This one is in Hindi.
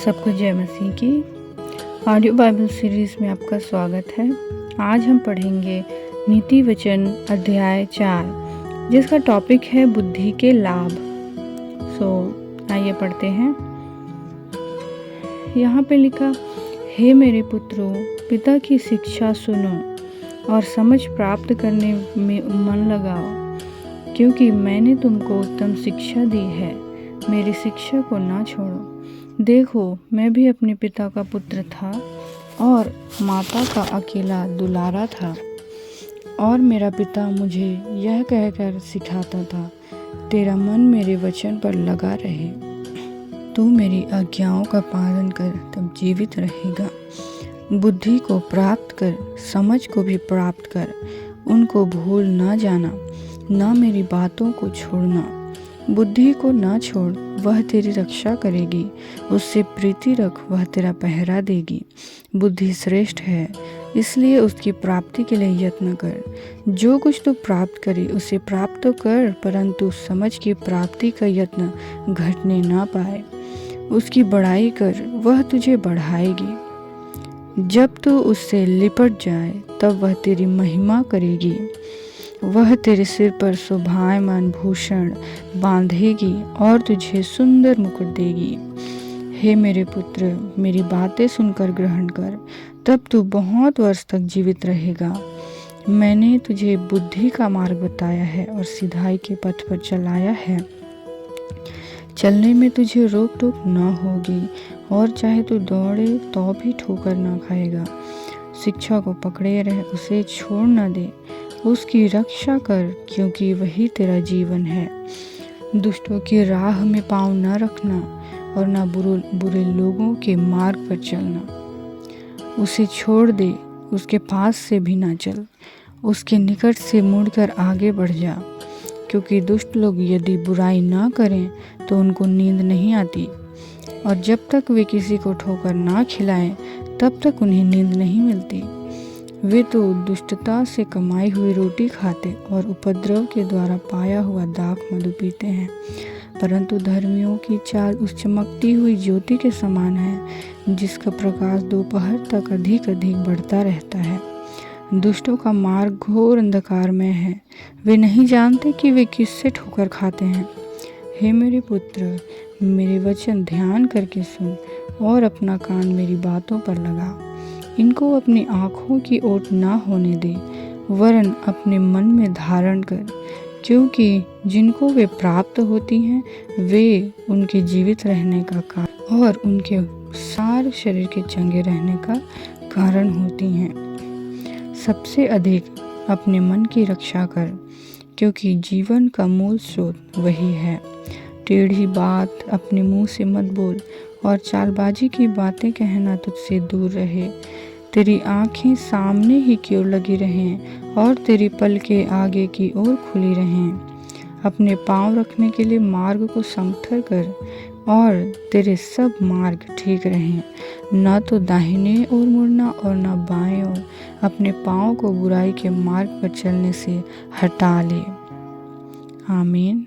सबको जय मसीह की ऑडियो बाइबल सीरीज़ में आपका स्वागत है। आज हम पढ़ेंगे नीति वचन अध्याय 4 जिसका टॉपिक है बुद्धि के लाभ। आइए पढ़ते हैं। यहाँ पे लिखा, हे मेरे पुत्रों, पिता की शिक्षा सुनो और समझ प्राप्त करने में मन लगाओ, क्योंकि मैंने तुमको उत्तम शिक्षा दी है। मेरी शिक्षा को ना छोड़ो। देखो, मैं भी अपने पिता का पुत्र था और माता का अकेला दुलारा था, और मेरा पिता मुझे यह कहकर सिखाता था, तेरा मन मेरे वचन पर लगा रहे, तू मेरी आज्ञाओं का पालन कर, तब जीवित रहेगा। बुद्धि को प्राप्त कर, समझ को भी प्राप्त कर, उनको भूल ना जाना, ना मेरी बातों को छोड़ना। बुद्धि को ना छोड़, वह तेरी रक्षा करेगी। उससे प्रीति रख, वह तेरा पहरा देगी। बुद्धि श्रेष्ठ है, इसलिए उसकी प्राप्ति के लिए यत्न कर। जो कुछ तू प्राप्त करे उसे प्राप्त तो कर, परंतु समझ की प्राप्ति का यत्न घटने ना पाए। उसकी बड़ाई कर, वह तुझे बढ़ाएगी। जब तू उससे लिपट जाए, तब वह तेरी महिमा करेगी। वह तेरे सिर पर शोभायमान भूषण बांधेगी और तुझे सुंदर मुकुट देगी। हे मेरे पुत्र, मेरी बातें सुनकर ग्रहण कर, तब तू बहुत वर्ष तक जीवित रहेगा। मैंने तुझे बुद्धि का मार्ग बताया है और सिधाई के पथ पर चलाया है। चलने में तुझे रोक टोक न होगी, और चाहे तू दौड़े तो भी ठोकर न खाएगा। शिक्षा को पकड़े रह, उसे छोड़ न दे। उसकी रक्षा कर, क्योंकि वही तेरा जीवन है। दुष्टों की राह में पाँव न रखना, और न बुरे लोगों के मार्ग पर चलना। उसे छोड़ दे, उसके पास से भी ना चल। उसके निकट से मुड़कर आगे बढ़ जा, क्योंकि दुष्ट लोग यदि बुराई ना करें तो उनको नींद नहीं आती, और जब तक वे किसी को ठोकर ना खिलाएं तब तक उन्हें नींद नहीं मिलती। वे तो दुष्टता से कमाई हुई रोटी खाते और उपद्रव के द्वारा पाया हुआ दाख मधु पीते हैं, परंतु धर्मियों की चाल उस चमकती हुई ज्योति के समान है, जिसका प्रकाश दोपहर तक अधिक अधिक बढ़ता रहता है। दुष्टों का मार्ग घोर अंधकार में है, वे नहीं जानते कि वे किससे ठोकर खाते हैं। हे मेरे पुत्र, मेरे वचन ध्यान करके सुन और अपना कान मेरी बातों पर लगा। इनको अपनी आँखों की ओट ना होने दे, वरन अपने मन में धारण कर, क्योंकि जिनको वे प्राप्त होती हैं वे उनके जीवित रहने का कारण और उनके सारे शरीर के चंगे रहने का कारण होती हैं। सबसे अधिक अपने मन की रक्षा कर, क्योंकि जीवन का मूल स्रोत वही है। टेढ़ी बात अपने मुंह से मत बोल, और चालबाजी की बातें कहना तुझसे दूर रहे। तेरी आँखें सामने ही की ओर लगी रहें, और तेरी पलकें आगे की ओर खुली रहें। अपने पाँव रखने के लिए मार्ग को समथर कर, और तेरे सब मार्ग ठीक रहें। न तो दाहिने ओर मुड़ना और न बाएं ओर। अपने पाँव को बुराई के मार्ग पर चलने से हटा ले। आमीन।